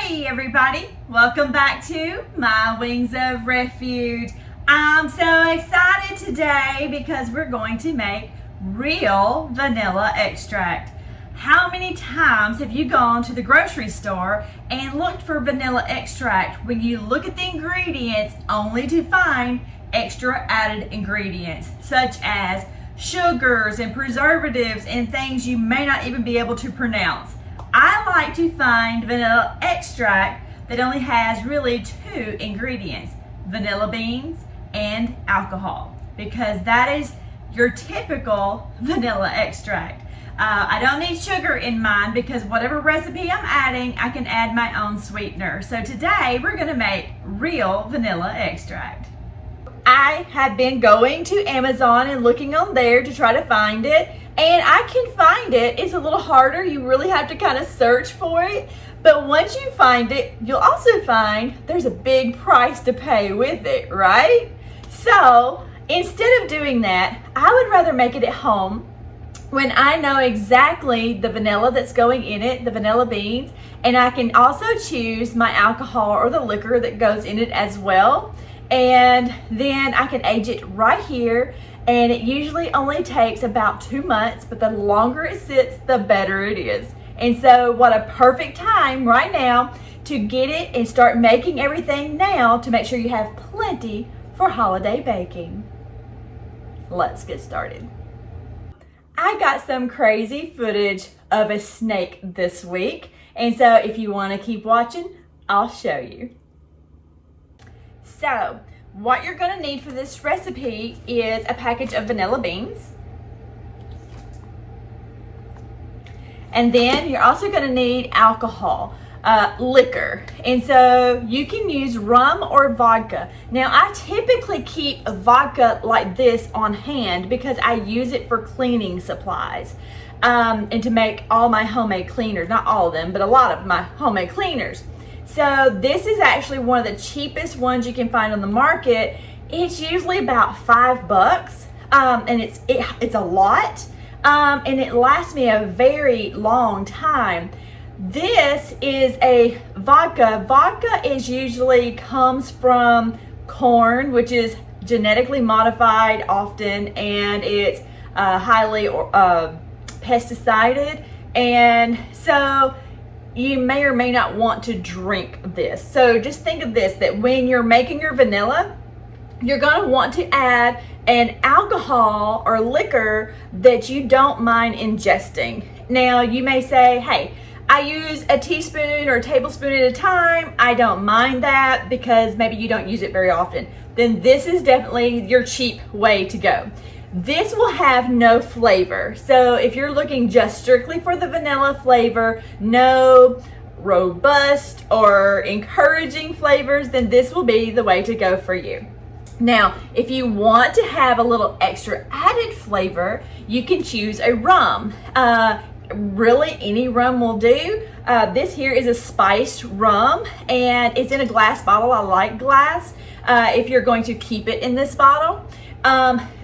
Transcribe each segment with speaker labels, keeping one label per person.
Speaker 1: Hey everybody, welcome back to My Wings of Refuge. I'm so excited today because we're going to make real vanilla extract. How many times have you gone to the grocery store and looked for vanilla extract when you look at the ingredients only to find extra added ingredients such as sugars and preservatives and things you may not even be able to pronounce? I like to find vanilla extract that only has really two ingredients, vanilla beans and alcohol, because that is your typical vanilla extract. I don't need sugar in mine because whatever recipe I'm adding, I can add my own sweetener. So today we're gonna make real vanilla extract. I have been going to Amazon and looking on there to try to find it, and I can find it. It's a little harder. You really have to kind of search for it, but once you find it, you'll also find there's a big price to pay with it, right? So instead of doing that, I would rather make it at home when I know exactly the vanilla that's going in it, the vanilla beans, and I can also choose my alcohol or the liquor that goes in it as well. And then I can age it right here, and it usually only takes about 2 months, but the longer it sits, the better it is. And so what a perfect time right now to get it and start making everything now to make sure you have plenty for holiday baking. Let's get started. I got some crazy footage of a snake this week, and so if you want to keep watching, I'll show you. So, what you're going to need for this recipe is a package of vanilla beans. And then you're also going to need alcohol, liquor. And so you can use rum or vodka. Now, I typically keep vodka like this on hand because I use it for cleaning supplies and to make all my homemade cleaners. Not all of them, but a lot of my homemade cleaners. So this is actually one of the cheapest ones you can find on the market. It's usually about $5, and it's a lot, and it lasts me a very long time. This is a vodka. Vodka is usually comes from corn, which is genetically modified often, and it's highly pesticided, and so you may or may not want to drink this. So just think of this, that when you're making your vanilla, you're going to want to add an alcohol or liquor that you don't mind ingesting. Now you may say, hey, I use a teaspoon or a tablespoon at a time. I don't mind that because maybe you don't use it very often. Then this is definitely your cheap way to go. This will have no flavor. So if you're looking just strictly for the vanilla flavor, no robust or encouraging flavors, then this will be the way to go for you. Now, if you want to have a little extra added flavor, you can choose a rum. Really, any rum will do. This here is a spiced rum, and it's in a glass bottle. I like glass if you're going to keep it in this bottle.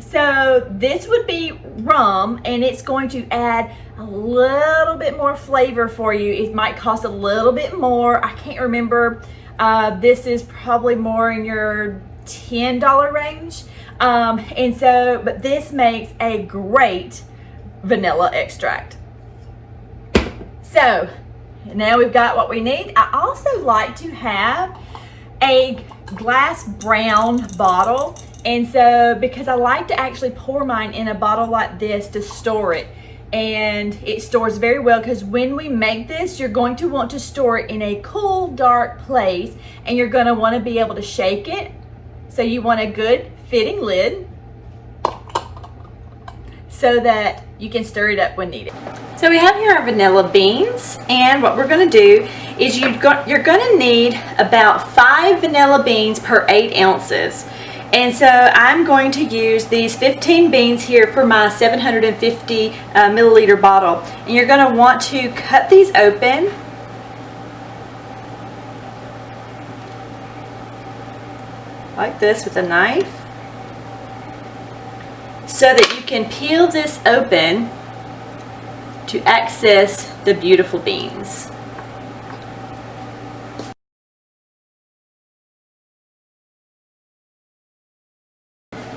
Speaker 1: So this would be rum, and it's going to add a little bit more flavor for you. It might cost a little bit more. I can't remember. This is probably more in your $10 range. But this makes a great vanilla extract. So now we've got what we need. I also like to have a glass brown bottle. And so, because I like to actually pour mine in a bottle like this to store it. And it stores very well because when we make this, you're going to want to store it in a cool, dark place. And you're going to want to be able to shake it. So you want a good fitting lid so that you can stir it up when needed. So we have here our vanilla beans. And what we're going to do is you're going to need about 5 vanilla beans per 8 ounces. And so I'm going to use these 15 beans here for my 750 milliliter bottle. And you're going to want to cut these open. Like this with a knife. So that you can peel this open to access the beautiful beans.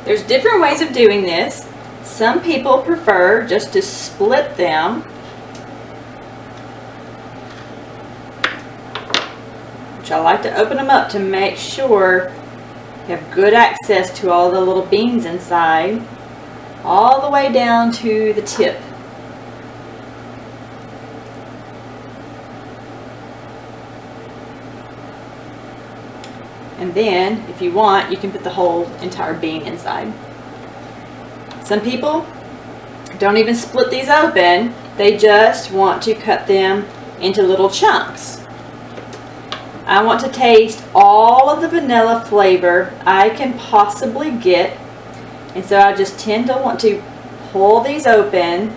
Speaker 1: There's different ways of doing this. Some people prefer just to split them. Which I like to open them up to make sure you have good access to all the little beans inside, all the way down to the tip. And then, if you want, you can put the whole entire bean inside. Some people don't even split these open. They just want to cut them into little chunks. I want to taste all of the vanilla flavor I can possibly get. And so I just tend to want to pull these open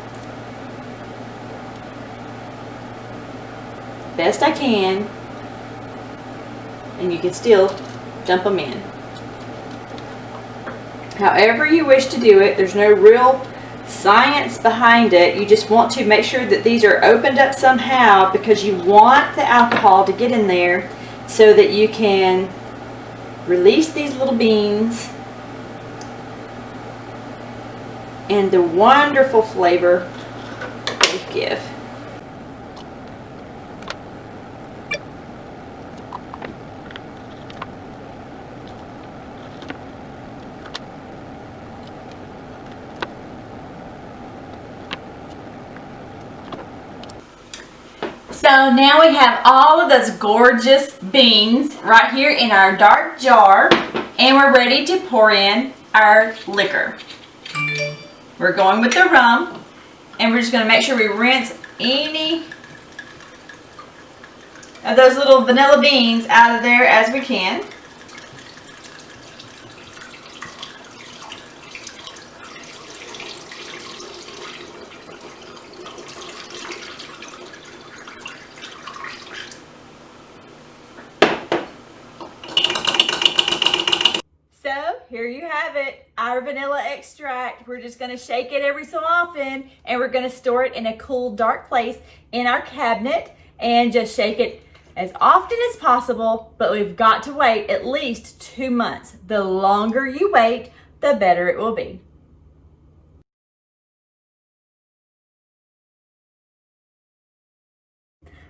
Speaker 1: best I can. And you can still dump them in. However you wish to do it, there's no real science behind it. You just want to make sure that these are opened up somehow, because you want the alcohol to get in there so that you can release these little beans and the wonderful flavor they give. So now we have all of those gorgeous beans right here in our dark jar, and we're ready to pour in our liquor. We're going with the rum, and we're just going to make sure we rinse any of those little vanilla beans out of there as we can. So here you have it, our vanilla extract. We're just going to shake it every so often, and we're going to store it in a cool, dark place in our cabinet, and just shake it as often as possible. But we've got to wait at least 2 months. The longer you wait, the better it will be.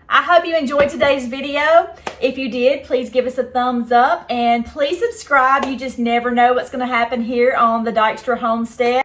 Speaker 1: I hope you enjoyed today's video. If you did, please give us a thumbs up, and please subscribe. You just never know what's going to happen here on the Dykstra Homestead.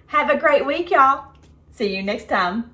Speaker 1: Have a great week, y'all. See you next time.